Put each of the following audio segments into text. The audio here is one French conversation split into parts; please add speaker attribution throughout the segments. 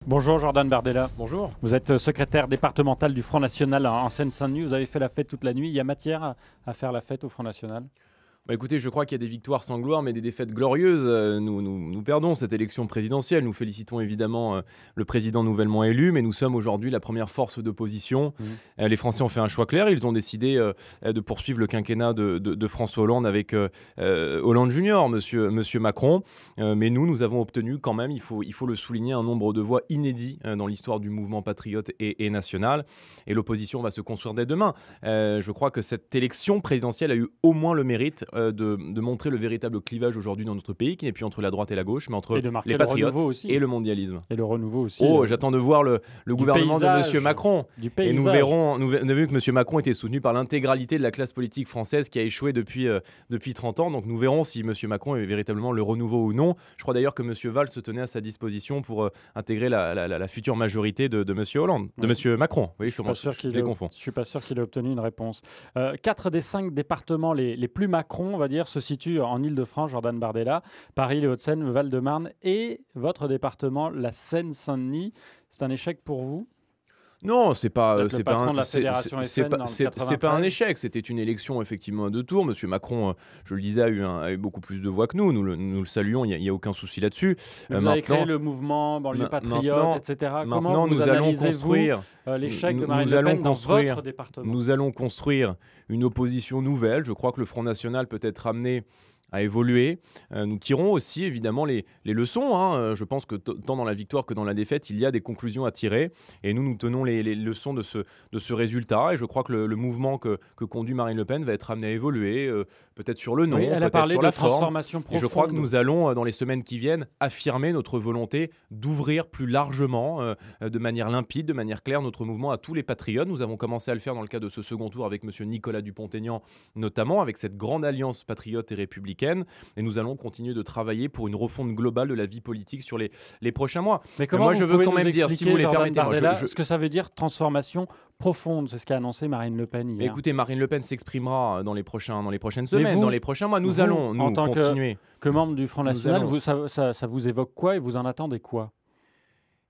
Speaker 1: Bonjour Jordan Bardella.
Speaker 2: Bonjour.
Speaker 1: Vous êtes secrétaire départemental du Front National en Seine-Saint-Denis. Vous avez fait la fête toute la nuit. Il y a matière à faire la fête au Front National?
Speaker 2: Écoutez, je crois qu'il y a des victoires sans gloire, mais des défaites glorieuses. Nous perdons cette élection présidentielle. Nous félicitons évidemment le président nouvellement élu, mais nous sommes aujourd'hui la première force d'opposition. Les Français ont fait un choix clair. Ils ont décidé de poursuivre le quinquennat de François Hollande avec Hollande Junior, monsieur Macron. Mais nous avons obtenu quand même, il faut le souligner, un nombre de voix inédit dans l'histoire du mouvement patriote et national. Et l'opposition va se construire dès demain. Je crois que cette élection présidentielle a eu au moins le mérite de montrer le véritable clivage aujourd'hui dans notre pays, qui n'est plus entre la droite et la gauche, mais entre les patriotes et le mondialisme.
Speaker 1: Et le renouveau aussi.
Speaker 2: J'attends de voir le gouvernement de M. Macron. Et nous avons vu que M. Macron était soutenu par l'intégralité de la classe politique française qui a échoué depuis 30 ans. Donc nous verrons si M. Macron est véritablement le renouveau ou non. Je crois d'ailleurs que M. Valls se tenait à sa disposition pour intégrer la future majorité de M. Hollande, de M. Macron. Oui, je les confonds.
Speaker 1: Je ne suis pas sûr qu'il ait obtenu une réponse. 4 des 5 départements les plus Macron, on va dire, se situent en Île-de-France, Jordan Bardella, Paris, les Hauts-de-Seine, Val-de-Marne et votre département, la Seine-Saint-Denis. C'est un échec pour vous?
Speaker 2: Non, c'est pas un échec. C'était une élection effectivement à 2 tours. Monsieur Macron, je le disais, a eu beaucoup plus de voix que nous. Nous le saluons. Il n'y a aucun souci là-dessus.
Speaker 1: Vous avez créé le mouvement banlieue patriote, etc. Comment vous analysez-vous l'échec de Marine Le Pen dans votre département?
Speaker 2: Nous allons construire une opposition nouvelle. Je crois que le Front National peut être amené à évoluer. Nous tirons aussi évidemment les leçons. Je pense que tant dans la victoire que dans la défaite, il y a des conclusions à tirer. Et nous tenons les leçons de ce résultat. Et je crois que le mouvement que conduit Marine Le Pen va être amené à évoluer, peut-être sur le nom,
Speaker 1: oui, elle a parlé
Speaker 2: sur
Speaker 1: de
Speaker 2: la
Speaker 1: transformation
Speaker 2: forme.
Speaker 1: profonde.
Speaker 2: Et je crois que nous allons, dans les semaines qui viennent, affirmer notre volonté d'ouvrir plus largement, de manière limpide, de manière claire, notre mouvement à tous les patriotes. Nous avons commencé à le faire dans le cadre de ce second tour avec M. Nicolas Dupont-Aignan, notamment avec cette grande alliance patriote et républicaine. Et nous allons continuer de travailler pour une refonte globale de la vie politique sur les prochains mois.
Speaker 1: Mais comment moi, je veux quand même dire, si vous les permettez, ce que ça veut dire transformation profonde, c'est ce qu'a annoncé Marine Le Pen hier.
Speaker 2: Écoutez, Marine Le Pen s'exprimera dans les prochaines semaines, dans les prochains mois. Nous allons
Speaker 1: en tant
Speaker 2: continuer.
Speaker 1: Que membre du Front National, ça vous évoque quoi et vous en attendez quoi?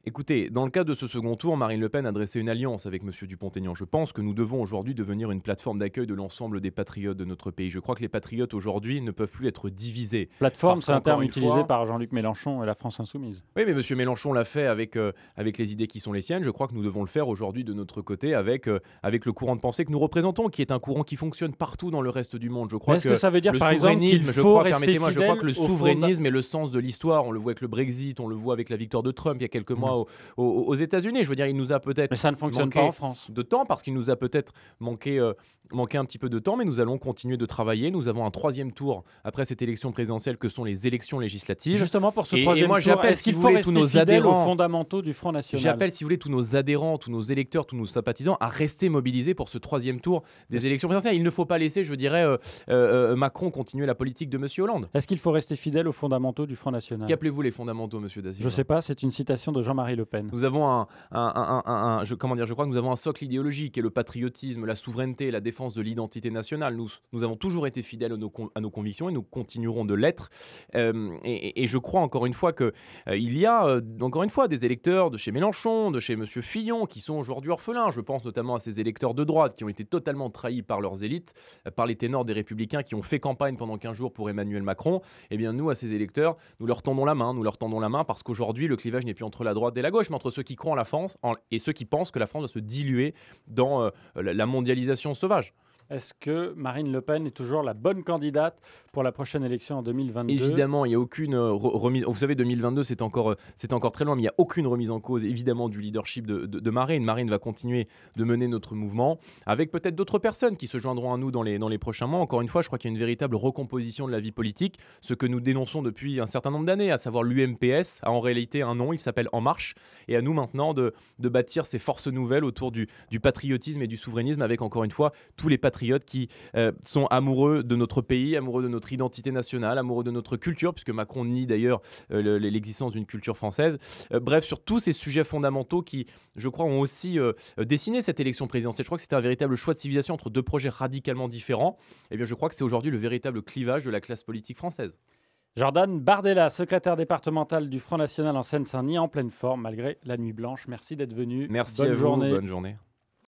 Speaker 2: Écoutez, dans le cadre de ce second tour, Marine Le Pen a dressé une alliance avec M. Dupont-Aignan. Je pense que nous devons aujourd'hui devenir une plateforme d'accueil de l'ensemble des patriotes de notre pays. Je crois que les patriotes aujourd'hui ne peuvent plus être divisés.
Speaker 1: Plateforme, c'est un terme utilisé par Jean-Luc Mélenchon et la France Insoumise.
Speaker 2: Oui, mais M. Mélenchon l'a fait avec les idées qui sont les siennes. Je crois que nous devons le faire aujourd'hui de notre côté avec le courant de pensée que nous représentons, qui est un courant qui fonctionne partout dans le reste du monde. Je crois
Speaker 1: que ça veut dire, par exemple, qu'il faut rester fidèle,
Speaker 2: je crois que le souverainisme est le sens de l'histoire. On le voit avec le Brexit, on le voit avec la victoire de Trump il y a quelques mois aux États-Unis. Je veux dire, il nous a peut-être
Speaker 1: mais ça ne fonctionne pas en France.
Speaker 2: De temps, parce qu'il nous a peut-être manqué un petit peu de temps, mais nous allons continuer de travailler. Nous avons un 3e tour après cette élection présidentielle que sont les élections législatives.
Speaker 1: Justement pour ce 3e tour, est-ce qu'il faut rester fidèle aux fondamentaux du Front National?
Speaker 2: J'appelle, si vous voulez, tous nos adhérents, tous nos électeurs, tous nos sympathisants à rester mobilisés pour ce 3e tour des élections présidentielles. Il ne faut pas laisser, je dirais, Macron continuer la politique de M. Hollande.
Speaker 1: Est-ce qu'il faut rester fidèle aux fondamentaux du Front National?
Speaker 2: Qu'appelez-vous les fondamentaux, M. Dazic?
Speaker 1: Je ne sais pas, c'est une citation de Jean-Marie Le Pen.
Speaker 2: Nous avons je crois que nous avons un socle idéologique qui est le patriotisme, la souveraineté, la défense de l'identité nationale. Nous avons toujours été fidèles à nos convictions et nous continuerons de l'être. Et je crois encore une fois qu'il y a encore une fois des électeurs de chez Mélenchon, de chez M. Fillon qui sont aujourd'hui orphelins. Je pense notamment à ces électeurs de droite qui ont été totalement trahis par leurs élites, par les ténors des Républicains qui ont fait campagne pendant 15 jours pour Emmanuel Macron. Eh bien nous, à ces électeurs, nous leur tendons la main parce qu'aujourd'hui le clivage n'est plus entre la droite et la gauche, mais entre ceux qui croient en la France et ceux qui pensent que la France doit se diluer dans la mondialisation sauvage.
Speaker 1: Est-ce que Marine Le Pen est toujours la bonne candidate pour la prochaine élection en 2022?
Speaker 2: Évidemment, il n'y a aucune remise. Vous savez, 2022, c'est encore très loin, mais il n'y a aucune remise en cause, évidemment, du leadership de Marine. Marine va continuer de mener notre mouvement, avec peut-être d'autres personnes qui se joindront à nous dans les prochains mois. Encore une fois, je crois qu'il y a une véritable recomposition de la vie politique. Ce que nous dénonçons depuis un certain nombre d'années, à savoir l'UMPS, a en réalité un nom, il s'appelle En Marche. Et à nous maintenant de bâtir ces forces nouvelles autour du patriotisme et du souverainisme, avec encore une fois tous les patriotes qui sont amoureux de notre pays, amoureux de notre identité nationale, amoureux de notre culture, puisque Macron nie d'ailleurs l'existence d'une culture française. Bref, sur tous ces sujets fondamentaux qui, je crois, ont aussi dessiné cette élection présidentielle. Je crois que c'était un véritable choix de civilisation entre 2 projets radicalement différents. Eh bien, je crois que c'est aujourd'hui le véritable clivage de la classe politique française.
Speaker 1: Jordan Bardella, secrétaire départemental du Front National en Seine-Saint-Denis, en pleine forme malgré la nuit blanche. Merci d'être venu.
Speaker 2: Merci
Speaker 1: Bonne
Speaker 2: à vous,
Speaker 1: journée.
Speaker 2: bonne journée.